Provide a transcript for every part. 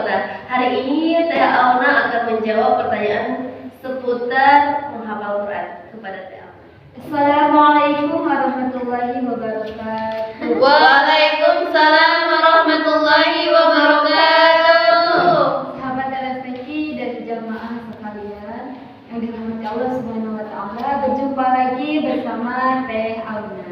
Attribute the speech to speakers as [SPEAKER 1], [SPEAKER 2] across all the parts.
[SPEAKER 1] wabarakatuh. Hari ini Teh Auna akan menjawab pertanyaan seputar menghafal Quran kepada Teh Auna.
[SPEAKER 2] Assalamualaikum warahmatullahi wabarakatuh.
[SPEAKER 1] Waalaikumsalam warahmatullahi wabarakatuh.
[SPEAKER 2] Sahabat RSTQ dan jamaah sekalian yang dirahmati Allah Subhanahu wa taala, berjumpa lagi bersama Teh Auna.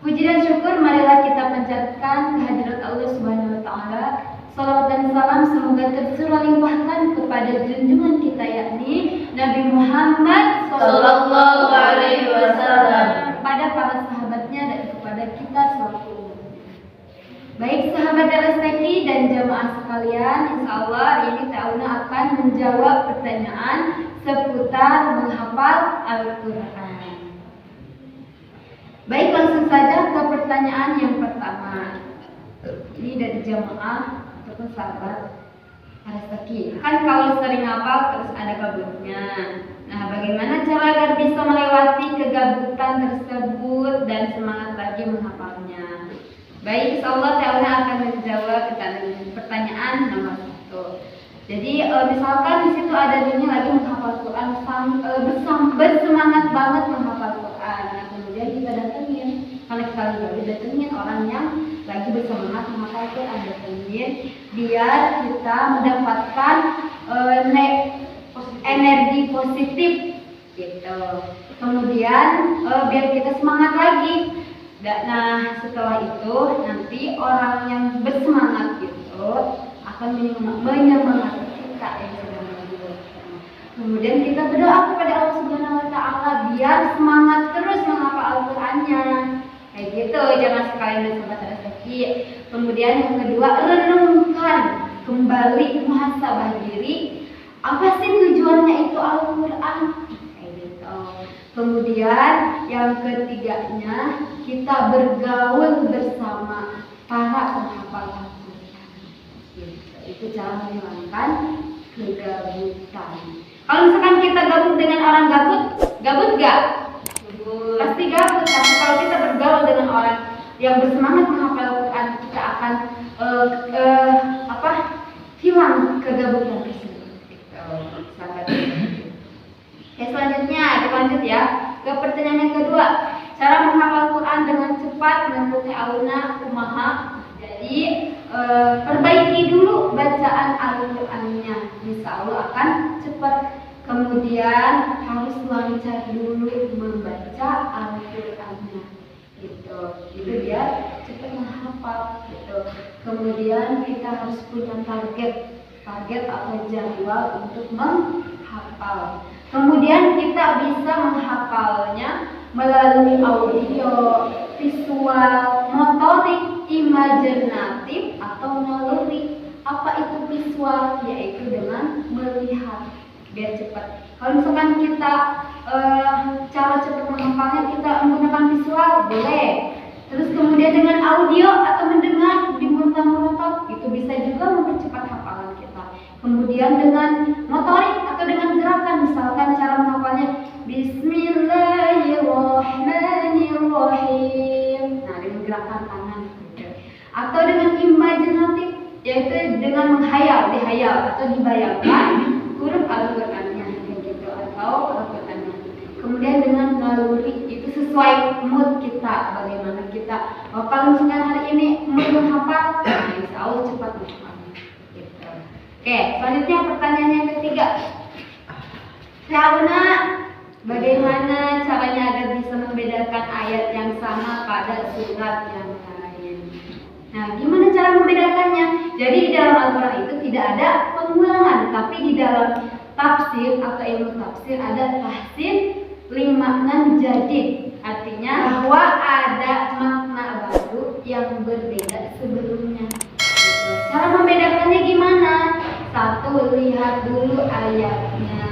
[SPEAKER 2] Puji dan syukur marilah kita panjatkan kehadirat Allah Subhanahu wa taala. Salawat dan salam semoga tercurah limpahkan kepada junjungan kita yakni Nabi Muhammad
[SPEAKER 1] Sallallahu alaihi wasallam,
[SPEAKER 2] kepada para sahabatnya dan kepada kita selaku. Baik sahabat RSTQ dan jamaah sekalian, insya Allah hari ini Teh Auna akan menjawab pertanyaan seputar menghafal Al-Quran. Baik, langsung saja ke pertanyaan yang pertama. Ini dari jamaah ataupun sahabat RSTQ. Kan kalau sering hafal terus ada gabutnya. Nah, bagaimana cara agar bisa melewati kegabutan tersebut dan semangat lagi menghafalnya? Baik, insyaallah Teh Auna akan menjawab pertanyaan nomor 1. Jadi misalkan di situ ada dirinya lagi menghafal Quran, bersemangat banget menghafal Quran. Nah, kemudian kita datengin, karena kita lagi datengin orang yang lagi bersemangat menghafal Quran, datengin biar kita mendapatkan energi positif gitu. Kemudian biar kita semangat lagi. Nah, setelah itu nanti orang yang bersemangat gitu akan menyemangati kita yang sedang berdoa. Kemudian kita berdoa kepada Allah Subhanahu wa taala biar semangat terus menghafal Al-Qur'annya. Kayak gitu, jangan sekalian dan sobat RSTQ. Kemudian yang kedua, renungkan kembali muhasabah diri. Apa sih tujuannya itu Al-Qur'an? Kayak gitu. Kemudian yang ketiganya, kita bergaul bersama para penghafal Al-Qur'an. Itu cara menghilangkan kegabutan. Kalau misalkan kita gabut dengan orang gabut gak? Pasti gabut. Tapi kalau kita bergaul dengan orang yang bersemangat menghafal Al-Quran, kita akan hilang kegabutan tersebut. Oke, selanjutnya kita lanjut ya ke pertanyaan yang kedua. Cara menghafal Quran dengan cepat menurut Teh Auna kumaha? Jadi perbaiki dulu bacaan Al-Qur'annya, insya Allah akan cepat. Kemudian harus lancar dulu membaca Al-Qur'annya, gitu. Itu biar cepat menghafal, gitu. Kemudian kita harus punya target atau jadwal untuk menghafal. Kemudian kita bisa menghafalnya melalui audio, visual, motorik, imajinatif, atau naluri. Apa itu visual? Yaitu dengan melihat biar cepat. Kalau misalkan kita cara cepat menghafalnya kita menggunakan visual, boleh. Terus kemudian dengan audio atau mendengar di motor itu bisa juga mempercepat hafalan kita. Kemudian dengan motorik atau dengan gerakan, misalkan cara menghafalnya Bismillahirrahmanirrahim. Nah, dengan gerakan tangan. Atau dengan imajinatif, yaitu dengan dihayal atau dibayangkan huruf Al-Qur'annya gitu, atau Al-Qur'annya. Kemudian dengan naluri, itu sesuai mood kita, bagaimana kita. Kalau misalkan hari ini mood menghafal, insya Allah cepat menghafalnya. Gitu. Oke, selanjutnya pertanyaan yang ketiga. Teh Auna, bagaimana caranya agar bisa membedakan ayat yang sama pada surat yang lain? Nah, gimana cara membedakannya? Jadi di dalam Al-Quran itu tidak ada pengulangan, tapi di dalam tafsir atau ilmu tafsir ada tahsin limaknan jadid. Artinya bahwa ada makna baru yang berbeda sebelumnya. Cara membedakannya gimana? 1, lihat dulu ayatnya.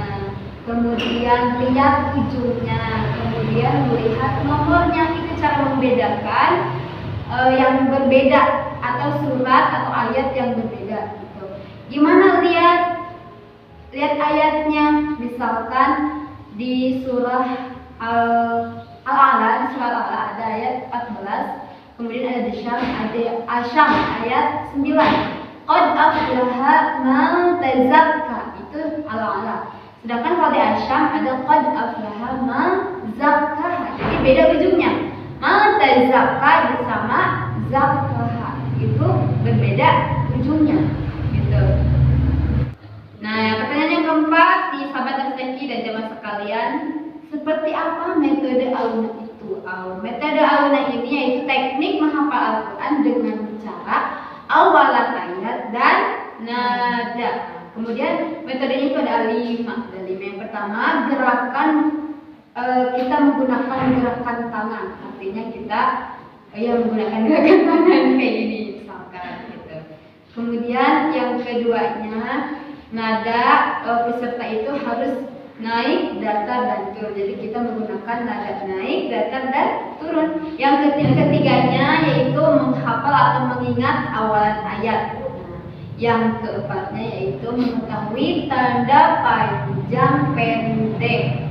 [SPEAKER 2] Kemudian lihat ujungnya, kemudian melihat nomornya. Itu cara membedakan yang berbeda atau surat atau ayat yang berbeda gitu. Gimana lihat ayatnya? Misalkan di surah Al-A'la, ada ayat 14, kemudian ada Asyam ayat 9. qad aflaha man tazakka, itu ala-ala. Sedangkan kalau di Asyam ada qad aflaha man zakkaha, jadi beda ujungnya. Man tazakka sama zakkaha itu berbeda ujungnya gitu. Nah, pertanyaan yang keempat nih sahabat rezeki dan jemaah sekalian, seperti apa metode aluna itu? Metode aluna ini yaitu teknik menghafal Al-Quran dengan cara awalan ayat dan nada. Kemudian metodenya itu ada 5. Yang pertama, gerakan kita menggunakan gerakan tangan. Artinya kita menggunakan gerakan tangan kayak gini misalkan gitu. Kemudian yang keduanya, nada peserta itu harus naik, datar, dan turun. Jadi kita menggunakan nada naik, datar, dan turun. Yang ketiganya yaitu menghafal atau mengingat awalan ayat. Yang keempatnya yaitu mengetahui tanda panjang pendek.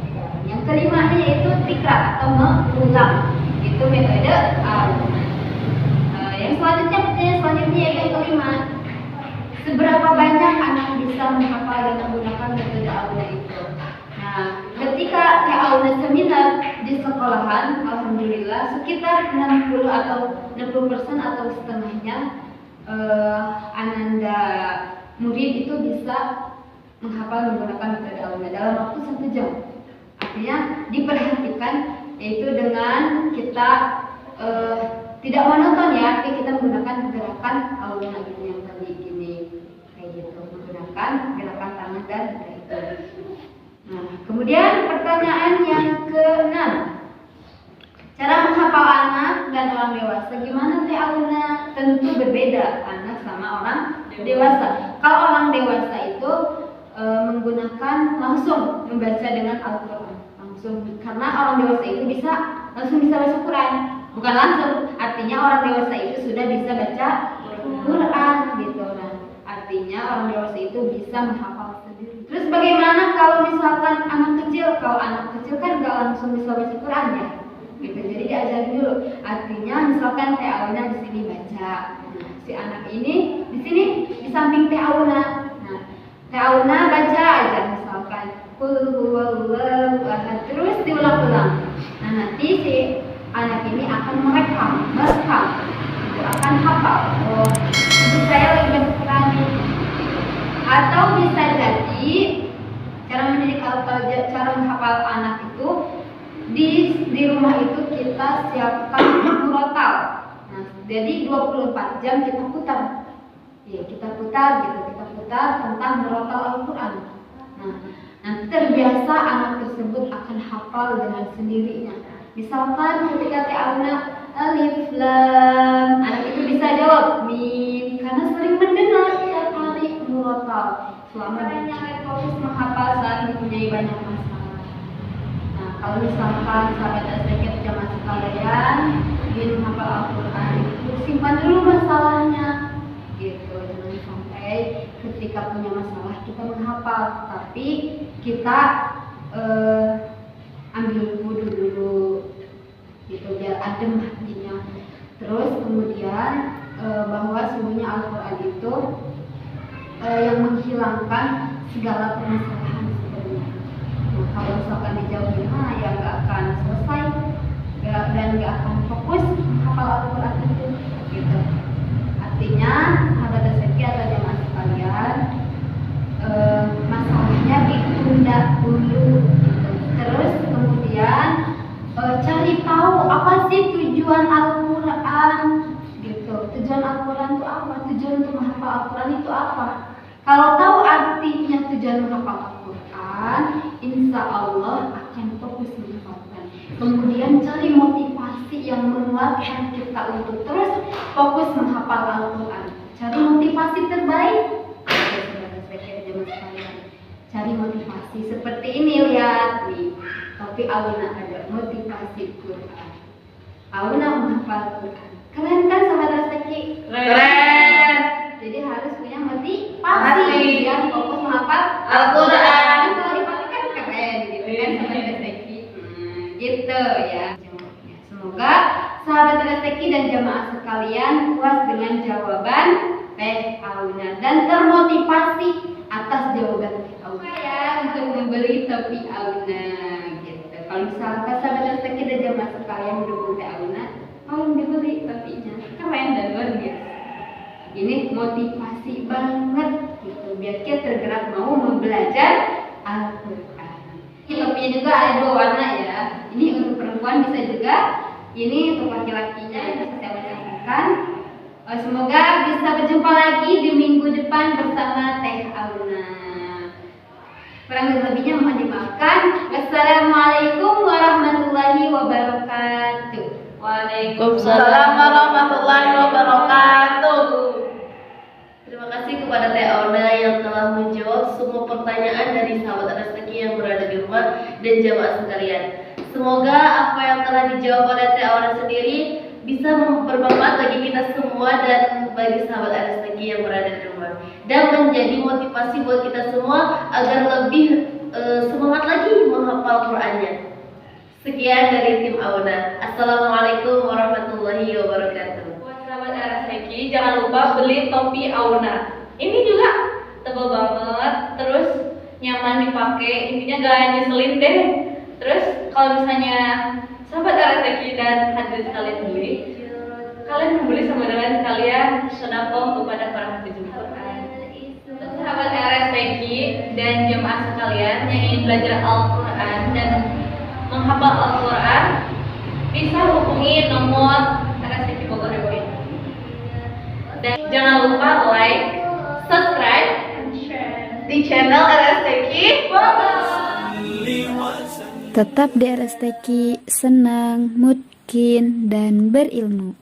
[SPEAKER 2] Yang kelimanya yaitu tikrar atau mengulang. Itu metode aluna. Yang selanjutnya, pertanyaan selanjutnya yaitu yang kelima. Seberapa banyak anak bisa menghafal dan menggunakan metode aluna itu? Nah, ketika aluna seminar di sekolahan, alhamdulillah sekitar 60% atau setengahnya ananda murid itu bisa menghafal menggunakan metode aluna dalam waktu 1 jam. Artinya diperhatikan yaitu dengan kita tidak monoton ya, artinya kita menggunakan gerakan aluna gitu yang tadi gini kayak gitu, menggunakan gerakan tangan dan itu. Nah, kemudian pertanyaan yang ke-6. Cara menghafal anak dan orang dewasa, gimana teh aluna? Tentu berbeda anak sama orang dewasa. Kalau orang dewasa itu menggunakan langsung membaca dengan Al-Quran langsung, karena orang dewasa itu langsung bisa baca Quran, bukan langsung, artinya orang dewasa itu sudah bisa baca Quran gitu. Nah, artinya orang dewasa itu bisa menghafal sendiri. Terus bagaimana kalau misalkan anak kecil? Kalau anak kecil kan nggak langsung bisa baca Quran ya, gitu. Jadi diajarin dulu. Artinya misalkan teh aluna di sini baca, nah, si anak ini di sini di samping teh aluna. Nah, teh aluna baca aja misalkan qul huwallahu ahad, terus diulang-ulang. Nah, nanti si anak ini akan merekam, itu akan hafal. Oh, ibu saya lagi baca Quran. Atau bisa jadi cara mendidik cara menghafal anak itu di rumah itu kita siapkan murotal. Nah, jadi 24 jam kita putar. Ya, kita putar tentang murotal Al-Quran. Nah, nanti terbiasa anak tersebut akan hafal dengan sendirinya. Misalkan ketika teh aluna alif lam, anak itu bisa jawab mim karena sering mendengar tiap hari murotal selama dia fokus menghafal saat mempunyai banyak masalah. Nah, kalau misalkan sahabat sedikit jamaah sekalian ingin menghafal Al-Quran, itu simpan dulu masalahnya gitu, jangan sampai ketika punya masalah kita menghafal tapi kita ambil wudhu dulu gitu biar adem hatinya. Terus kemudian bahwa sebenarnya Al-Quran itu yang menghilangkan segala permasalahan sebenarnya. Nah, kalau misalkan dijauhin ya nggak akan selesai dan nggak akan fokus hafal Al-Quran itu gitu. Artinya sahabat rezeki atau jamaah sekalian, masalahnya ditunda dulu gitu. Terus kemudian cari tahu apa sih tujuan Al-Quran gitu. Tujuan Al-Quran itu apa? Tujuan untuk menghafal Al-Quran itu apa? Kalau tahu artinya tujuan menghafal Al-Quran, insya Allah akan fokus menghafalkan. Kemudian cari motivasi yang menguatkan kita untuk terus fokus menghafal Al-Quran. Cari motivasi terbaik. Cari motivasi seperti ini, lihat nih. Tapi aluna ada motivasi Quran. Aluna menghafal Quran. Keren kan sahabat rezeki?
[SPEAKER 1] Keren.
[SPEAKER 2] Jadi harus punya motivasi yang fokus menghafal
[SPEAKER 1] Al-Quran.
[SPEAKER 2] Kalau dipakai kan keren gitu kan sahabat rezeki. Gitu ya. Semoga sahabat rezeki dan jamaah sekalian puas dengan jawaban Teh Auna dan termotivasi atas jawaban Teh Auna. Saya untuk membeli topi Auna gitu. Kalau misalkan sahabat Rasteki dan jamaah sekalian mendukung Teh Auna, mau dibeli topinya, keren dan luar biasa. Ini motivasi banget gitu, biar kita tergerak mau belajar Al-Quran. Ini topinya juga ada 2 warna ya. Ini untuk perempuan bisa juga, ini untuk laki-lakinya yang bisa saya bacakan. Semoga bisa berjumpa lagi di minggu depan bersama Teh Auna. Kurang lebihnya mohon dimaafkan. Wassalamualaikum warahmatullahi wabarakatuh.
[SPEAKER 1] Waalaikumsalam warahmatullahi wabarakatuh. Terima kasih kepada Teh Auna yang telah menjawab semua pertanyaan dari sahabat Rasteki yang berada di rumah dan jamaah sekalian. Semoga apa yang telah dijawab oleh Teh Auna sendiri bisa bermanfaat bagi kita semua dan bagi sahabat Rasteki yang berada di rumah, dan menjadi motivasi buat kita semua agar lebih semangat lagi menghafal Qur'annya. Sekian dari tim Auna. Assalamualaikum warahmatullahi wabarakatuh.
[SPEAKER 3] Buat sahabat Rasteki, jangan lupa beli topi Auna. Ini juga tebal banget, terus nyaman dipakai, intinya gak nyeselin deh. Terus kalau misalnya sahabat Rasteki dan hadirin sekalian beli, kalian membeli sama dengan kalian sedekah kepada para hafiz Al-Quran. Untuk sahabat Rasteki dan jemaah sekalian yang ingin belajar Al-Quran dan menghafal Al-Quran, bisa hubungi nomor Rasteki Bogor ini. Dan jangan lupa like, subscribe, and share di channel Rasteki Bogor.
[SPEAKER 4] Tetap di RSTQ, senang, mungkin, dan berilmu.